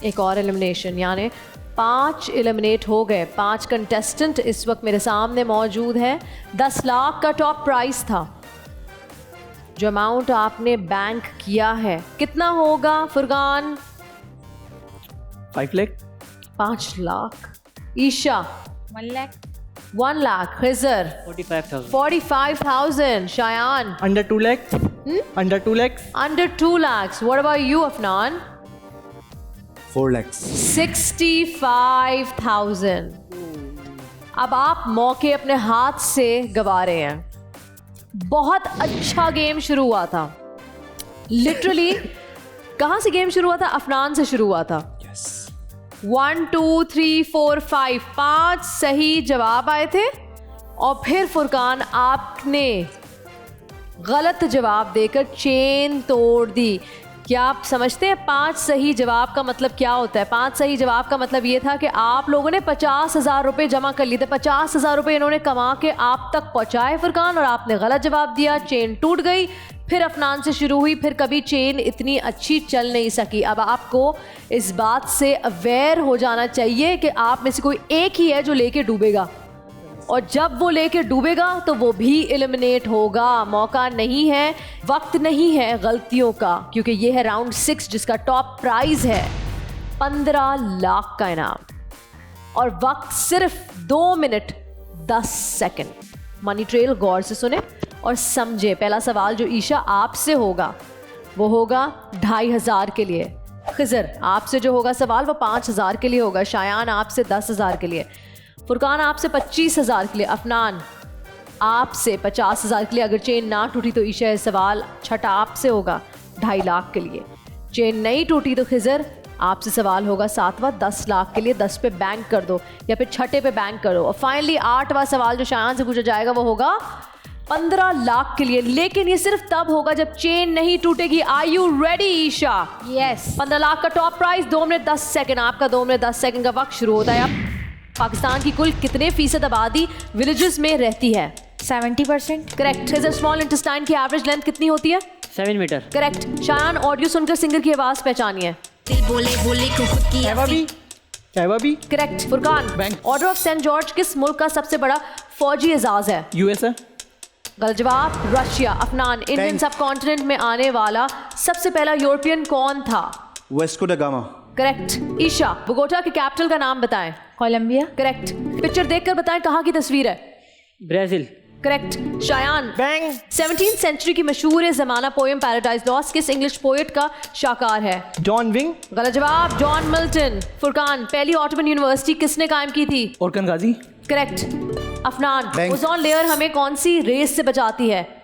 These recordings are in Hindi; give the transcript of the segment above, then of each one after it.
एक और एलिमिनेशन, यानी 5 एलिमिनेट हो गए। 5 कंटेस्टेंट इस वक्त मेरे सामने मौजूद है। 10 लाख का टॉप प्राइस था। जो अमाउंट आपने बैंक किया है कितना होगा Furqan? 5 lakh. 5 lakh. Isha 1 lakh. 1 lakh. Khizar 45,000। Shayan under 2 lakh. Under 2 lakh. Under 2 lakhs. What about you, Afnan? 4 lakhs. 65,000. अब आप मौके अपने हाथ से गवा रहे हैं। बहुत अच्छा गेम शुरू हुआ था। लिटरली कहाँ से गेम शुरू हुआ था? अफनान से शुरू हुआ था। Yes. 1 2 3 4 5 5 सही जवाब आए थे और फिर फुरकान आपने गलत जवाब देकर चेन तोड़ दी। क्या आप समझते हैं 5 सही जवाब का मतलब क्या होता है? 5 सही जवाब का मतलब ये था कि आप लोगों ने 50,000 रुपये जमा कर लिए थे। 50,000 रुपये इन्होंने कमा के आप तक पहुंचाए फुरकान, और आपने गलत जवाब दिया, चेन टूट गई। फिर अफनान से शुरू हुई, फिर कभी चेन इतनी अच्छी चल नहीं सकी। अब आपको इस बात से अवेयर हो जाना चाहिए कि आप में से कोई एक ही है जो लेके डूबेगा, और जब वो लेके डूबेगा तो वो भी एलिमिनेट होगा। मौका नहीं है, वक्त नहीं है गलतियों का, क्योंकि ये है राउंड 6 जिसका टॉप प्राइज है 15 लाख का इनाम, और वक्त सिर्फ 2 मिनट 10 सेकंड। मनी ट्रेल गौर से सुने और समझे। पहला सवाल जो ईशा आपसे होगा वो होगा 2,500 के लिए। खिजर आपसे जो होगा सवाल वो 5,000 के लिए होगा। शायान आपसे 10,000 के लिए। फुरकान आपसे 25,000 के लिए। अफनान आपसे 50,000 के लिए। अगर चेन ना टूटी तो ईशा सवाल छठा आपसे होगा 2.5 लाख के लिए। चेन नहीं टूटी तो खिजर आपसे सवाल होगा 7वां 10 लाख के लिए। 10 पे बैंक कर दो या फिर छठे पे बैंक करो। और फाइनली 8वां सवाल जो शायान से पूछा जाएगा वो होगा 15 लाख के लिए, लेकिन ये सिर्फ तब होगा जब चेन नहीं टूटेगी। Are you ready Isha? Yes. 15 lakh का टॉप प्राइस। 2 मिनट 10 सेकंड आपका 2 मिनट 10 सेकंड का वक्त शुरू होता है। अब पाकिस्तान की कुल कितने फीसद आबादी विलेजेस में रहती है? 70%। करेक्ट। खिजर स्मॉल इंटेस्टाइन की एवरेज लेंथ कितनी होती है? 7 मीटर। करेक्ट। शायान ऑडियो सुनकर सिंगर की आवाज पहचानिए। बोले बोले को खुद की कहवा भी। Correct. Furqan bank. Order of saint George किस मुल्क का सबसे बड़ा फौजी एजाज है? USA। गलत जवाब रशिया। अफनान इंडियन सब कॉन्टिनेंट में आने वाला सबसे पहला यूरोपियन कौन था? Vasco da Gama. Correct. Isha Bogota के कैपिटल का नाम बताएं। कोलंबिया। करेक्ट। पिक्चर देखकर बताएं कहाँ की तस्वीर है? Brazil. Correct. Shayan bank. 17th century की मशहूर जमाना पोएम पैराडाइज लॉस्ट किस इंग्लिश पोएट का शाकार है? John wing. गलत जवाब जॉन मिल्टन। फुरकान पहली ऑटोमन यूनिवर्सिटी किसने कायम की थी? Orhan Ghazi. Correct. Afnan Bank. Ozone layer हमें कौन सी रेस से बचाती है?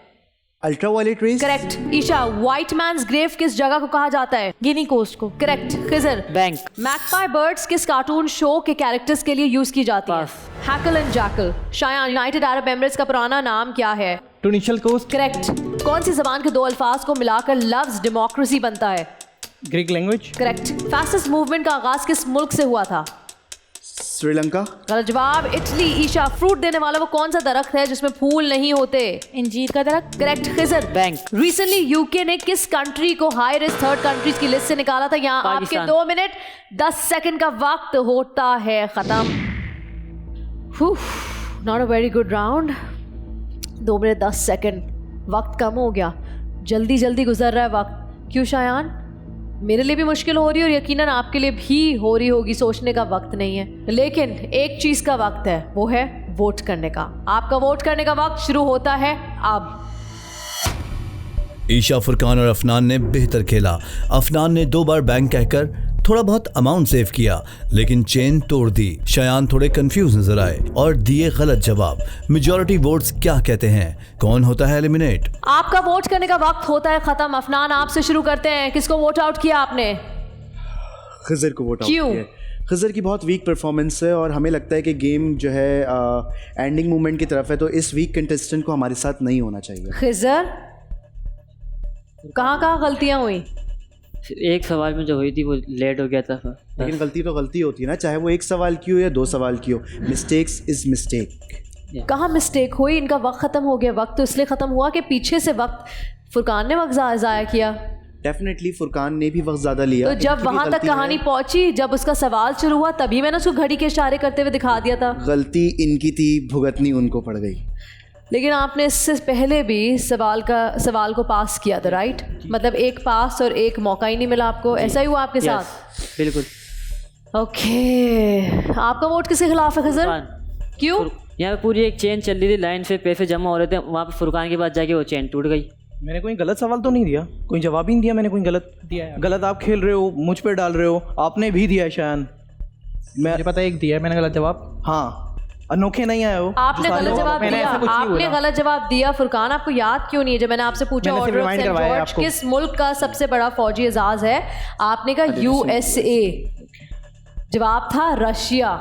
Ultraviolet rays. Correct. Isha white man's grave किस जगह को कहा जाता है? गिनी कोस्ट को। Correct. Khizar bank. Magpie birds किस कार्टून शो के कैरेक्टर्स के लिए यूज की जाती है? Pass. Heckle and Jeckle. Shayan United Arab Emirates का पुराना नाम क्या है? Trucial coast. करेक्ट। कौन सी जबान के 2 अल्फाज को मिलाकर लफ्ज डेमोक्रेसी बनता है? Greek language. Correct. Fascist movement का आगाज किस मुल्क से हुआ था? श्रीलंका। गलत जवाब इटली। ईशा फ्रूट देने वाला वो कौन सा दरख्त है जिसमें फूल नहीं होते? इंजीर का दरख्त। Correct. Khizar bank. Recently UK ने किस कंट्री को हाई रिस्क थर्ड कंट्रीज की लिस्ट से निकाला था? यहाँ आपके पाकिस्तान। 2 मिनट 10 सेकंड का वक्त होता है खत्म। Not a very good round. 2 minute 10 second वक्त कम हो गया, जल्दी जल्दी गुजर रहा है वक्त। क्यों शायान? मेरे लिए भी मुश्किल हो रही है और यकीनन आपके लिए भी हो रही होगी। सोचने का वक्त नहीं है, लेकिन एक चीज का वक्त है, वो है वोट करने का। आपका वोट करने का वक्त शुरू होता है अब। ईशा, फुरकान और अफनान ने बेहतर खेला। अफनान ने 2 बार बैंक कहकर थोड़ा बहुत अमाउंट सेव किया, लेकिन चेन तोड़ दी। शायान थोड़े कंफ्यूज नजर आए और दिए गलत जवाब। मेजॉरिटी वोट्स क्या कहते हैं? कौन होता है एलिमिनेट? आपका वोट करने का वक्त होता है खत्म। अफनान आपसे शुरू करते हैं। किसको वोट आउट किया आपने? खिजर को वोट आउट क्यों? किया। खिजर की बहुत वीक परफॉर्मेंस है और हमें लगता है कि गेम जो है एंडिंग मूवमेंट की तरफ है, तो इस वीक कंटेस्टेंट को हमारे साथ नहीं होना चाहिए। खिजर कहाँ गलतियां हुई? एक सवाल में जो हुई थी वो लेट हो गया था। लेकिन गलती तो गलती होती है ना, चाहे वो 1 सवाल की हो या 2 सवाल की हो। Mistakes is mistake. कहाँ मिस्टेक हुई? इनका वक्त ख़त्म हो गया। वक्त तो इसलिए ख़त्म हुआ कि पीछे से वक्त फुरकान ने वक्त ज़ाया किया। डेफिनेटली फुरकान ने भी वक्त ज़्यादा लिया। तो जब इनकी भी वहां तक गलती है। कहानी पहुंची, जब उसका सवाल शुरू हुआ, तभी मैंने उसको घड़ी के इशारे करते हुए दिखा दिया था। गलती इनकी थी, भुगतनी उनको पड़ गई। लेकिन आपने इससे पहले भी सवाल को पास किया था, राइट? मतलब एक पास और एक मौका ही नहीं मिला आपको, ऐसा ही हुआ आपके साथ? बिल्कुल। ओके, आपका वोट किसके खिलाफ है खजर? फुरकान। क्यों? यहाँ पे पूरी एक चेन चल रही थी, लाइन से पैसे जमा हो रहे थे, वहाँ पे फुरकान के बाद जाके वो चेन टूट गई। मैंने कोई गलत सवाल तो नहीं दिया, कोई जवाब ही नहीं दिया मैंने, कोई गलत दिया है? गलत आप खेल रहे हो, मुझ पे डाल रहे हो, आपने भी दिया है शायन। मुझे पता है एक दिया है मैंने गलत जवाब। हाँ, अनोखे नहीं आए हो। आपने जो सारे गलत जवाब मैंने दिया, ऐसा कुछ नहीं आपने बोला। गलत जवाब दिया। फुरकान, आपको याद क्यों नहीं है जब मैंने आपसे पूछा मैंने सिर्फ ऑर्डर ऑफ remind सेंट करवाया है जॉर्ज आपको। किस मुल्क का सबसे बड़ा फौजी एजाज है? आपने कहा यूएसए, जवाब था रशिया।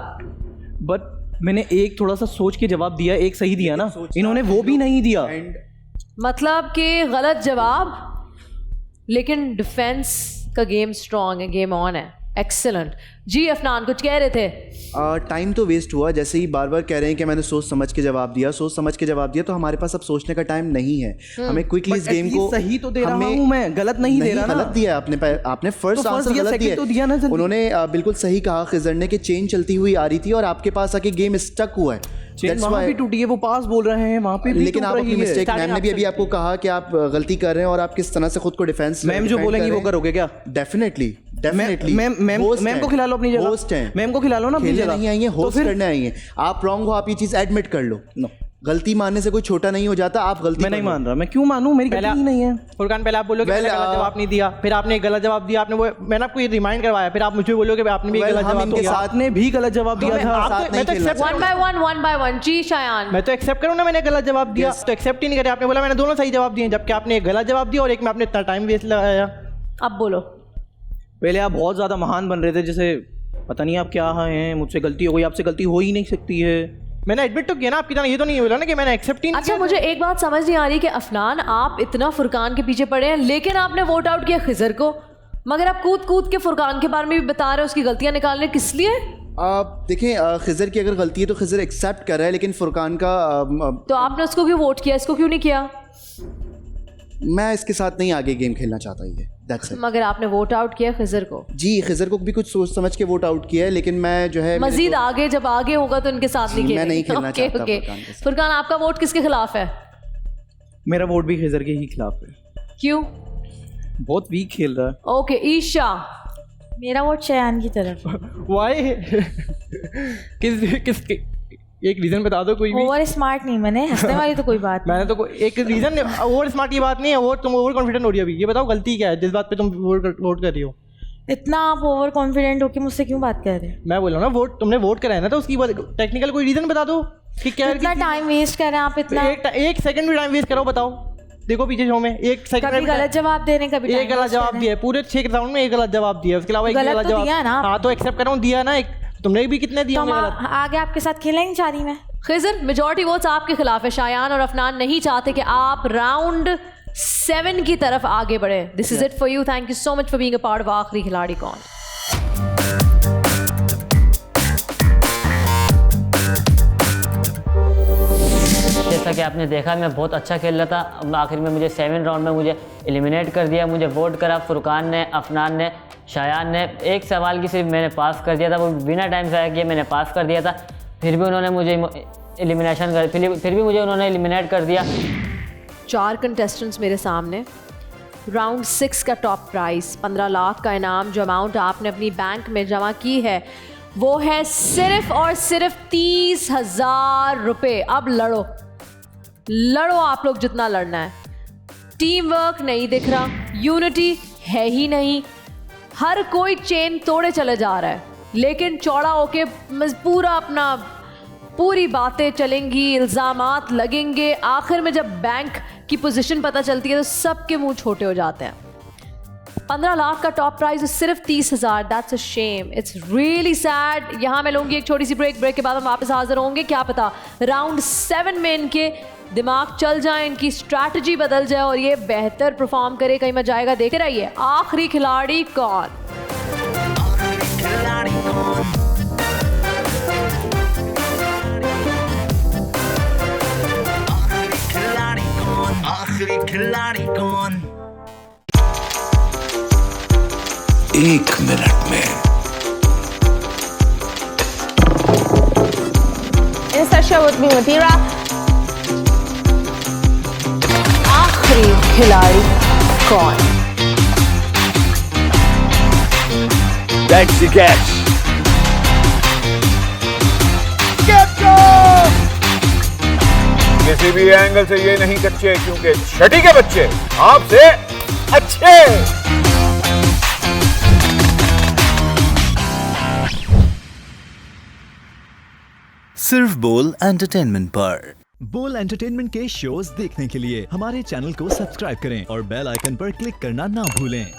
बट मैंने एक थोड़ा सा सोच के जवाब दिया, एक सही दिया ना, इन्होंने वो भी नहीं दिया। मतलब कि गलत जवाब, लेकिन डिफेंस का गेम स्ट्रांग है, गेम ऑन है। एक्सेलेंट जी। अफनान कुछ कह रहे थे? टाइम तो वेस्ट हुआ, जैसे ही बार बार कह रहे हैं कि मैंने सोच समझ के जवाब दिया, सोच समझ के जवाब दिया, तो हमारे पास अब सोचने का टाइम नहीं है। हमें क्विकली इस But गेम at को least सही तो दे रहा हूँ मैं, गलत नहीं दे रहा ना। गलत दिया है आपने फर्स्ट तो first आंसर दिया, गलत second दिया तो दिया ना जल्दी। उन्होंने बिल्कुल सही कहा खिजर ने कि चेन चलती हुई आ रही थी और आपके पास आके गेम स्टक हुआ है। चेन That's वहाँ why- भी टूटी है, वो पास बोल रहे हैं, वहाँ पे भी लेकिन टूट आप रही अपनी है। मिस्टेक, मैम ने भी अभी आपको कहा कि आप गलती कर रहे हैं और आप किस तरह से खुद को डिफेंस मैम जो बोलेंगी वो करोगे क्या? डेफिनेटली मैम को खिला लो अपनी जगह। होस्ट हैं, मैम को खिला लो ना अपनी खेलने जगह। नहीं आई हैं, तो होस्ट फिर करने आई हैं। आप रॉन्ग हो, आप ये चीज एडमिट कर लो। नो, गलती मानने से कोई छोटा नहीं हो जाता, आप गलती मैं नहीं कर लो। मान रहा। मैं क्यों मानूं, मेरी गलती ही नहीं है। फुरकान पहले आप बोलो कि मैंने गलत जवाब नहीं दिया, फिर आपने एक गलत जवाब दिया, आपने वो मैंने आपको ये रिमाइंड करवाया, फिर आप मुझे बोलो कि आपने भी एक Well, गलत हम जवाब इनके दिया। साथ ने भी गलत जवाब दिया मैं- था। आप तो- साथ नहीं मैं तो खेलना accept- वन बाय वन जी शायान। मैं तो एक्सेप्ट करूँ ना, मैंने गलत जवाब दिया, Yes. तो एक्सेप्ट ही नहीं करे। आपने बोला मैंने दोनों सही जवाब दिए, जबकि आपने एक गलत जवाब दिया और एक में आपने इतना टाइम वेस्ट लगाया। अब बोलो। पहले आप बहुत ज़्यादा महान बन रहे थे, जैसे पता नहीं आप क्या हैं, मुझसे गलती हो गई, आपसे गलती हो ही नहीं सकती है। मैंने एडमिट तो किया ना, आपकी तरह ये तो नहीं बोला ना कि मैंने एक्सेप्ट ही नहीं अच्छा, किया। मुझे एक बात समझ नहीं आ रही कि अफनान, आप इतना फुरकान के पीछे पड़े हैं, लेकिन आपने वोट आउट किया खिजर को, मगर आप कूद कूद के फुरकान के बारे में भी बता रहे हो, उसकी गलतियां निकालने, किस लिए? आप देखें, खिजर की अगर गलती है तो खिजर एक्सेप्ट कर रहा है, लेकिन फुरकान का तो आपने उसको क्यों वोट किया, इसको क्यों नहीं किया? मैं इसके साथ नहीं आगे गेम खेलना चाहता ये। That's it. मगर आपने वोट आउट किया खिजर को। जी, खिजर को भी कुछ सोच समझ के वोट आउट किया है, लेकिन मैं जो है मजीद आगे जब आगे होगा तो इनके साथ नहीं जी, मैं खेलेंगे। नहीं खेलना ओके, चाहता ओके। फुरकान के साथ। फुरकान, आपका वोट किसके खिलाफ है? मेरा वोट भी खिजर के ही खिलाफ है। क्यों? बहुत वीक खेल रहा है। ओके, ईशा। मेरा वोट शयान की तरफ। वाई किस एक रीजन बता दो कोई भी। ओवर स्मार्ट नहीं, मैंने हंसने वाली तो कोई बात नहीं। मैंने तो एक रीजन, ओवर स्मार्ट की बात नहीं है, वो तुम ओवर कॉन्फिडेंट हो रही है अभी। ये बताओ गलती क्या है जिस बात पे तुम वोट कर रही हो? इतना आप ओवर कॉन्फिडेंट होके मुझसे क्यों बात कर रहे हैं? मैं बोल रहा हूँ ना, वोट तुमने वोट कराया ना, तो उसकी टेक्निकल कोई रीजन बता दो कि क्या इतना टाइम वेस्ट कर रहे हैं आप, इतना एक सेकंड भी टाइम वेस्ट करो, बताओ। देखो पीछे शो में एक कभी सेकंड गलत जवाब दे रहे हैं, कभी एक गलत जवाब दिया है, पूरे 6 राउंड में एक गलत जवाब दिया है, उसके अलावा एक गलत गलत तो दिया है ना जवाब। आप। हाँ तो एक्सेप्ट कर रहा हूँ, दिया है ना एक। तुमने भी कितने दिए तो हम होंगे गलत? आगे आपके साथ खेलेंगे चारी में। खिजर, मेजॉरिटी वोट्स आपके खिलाफ है। शायान और अफनान नहीं चाहते कि आप राउंड 7 की तरफ आगे बढ़े। This is it for you. Thank you so much for being a part of आखिरी खिलाड़ी कौन। जैसा कि आपने देखा, मैं बहुत अच्छा खेल रहा था। अब आखिर में मुझे 7 राउंड में मुझे एलिमिनेट कर दिया। मुझे वोट करा फुरकान ने, अफनान ने, शायान ने। एक सवाल की सिर्फ मैंने पास कर दिया था, वो बिना टाइम से आया किया, मैंने पास कर दिया था। फिर भी उन्होंने मुझे एलिमिनेशन कर फिर भी मुझे उन्होंने एलिमिनेट कर दिया। 4 कंटेस्टेंट्स मेरे सामने। राउंड 6 का टॉप प्राइस 15 लाख का इनाम, जो अमाउंट आपने अपनी बैंक में जमा की है वो है सिर्फ और सिर्फ 30,000 रुपये। अब लड़ो आप लोग जितना लड़ना है। टीम वर्क नहीं दिख रहा, यूनिटी है ही नहीं, हर कोई चेन तोड़े चले जा रहा है, लेकिन चौड़ा होके पूरी बातें चलेंगी, इल्ज़ामात लगेंगे। आखिर में जब बैंक की पोजीशन पता चलती है तो सबके मुंह छोटे हो जाते हैं। 15 लाख का टॉप प्राइस है सिर्फ 30,000। That's a shame, it's really sad. यहाँ मैं लूँगी एक छोटी सी ब्रेक के बाद हम वापस हाजिर होंगे। क्या पता राउंड 7 में इनके दिमाग चल जाए, इनकी स्ट्रैटेजी बदल जाए और ये बेहतर परफॉर्म करे। कहीं मजा आएगा, देखते रहिए आखिरी खिलाड़ी कौन। आखिरी खिलाड़ी कौन? 1 मिनट में। Insertion with me, Matira. आखिरी खिलाड़ी कौन? That's the catch. किसी भी एंगल से ये नहीं कच्चे, क्योंकि छठी के बच्चे आपसे अच्छे। सिर्फ बोल एंटरटेनमेंट पर। बोल एंटरटेनमेंट के शोज देखने के लिए हमारे चैनल को सब्सक्राइब करें और बेल आइकन पर क्लिक करना ना भूलें।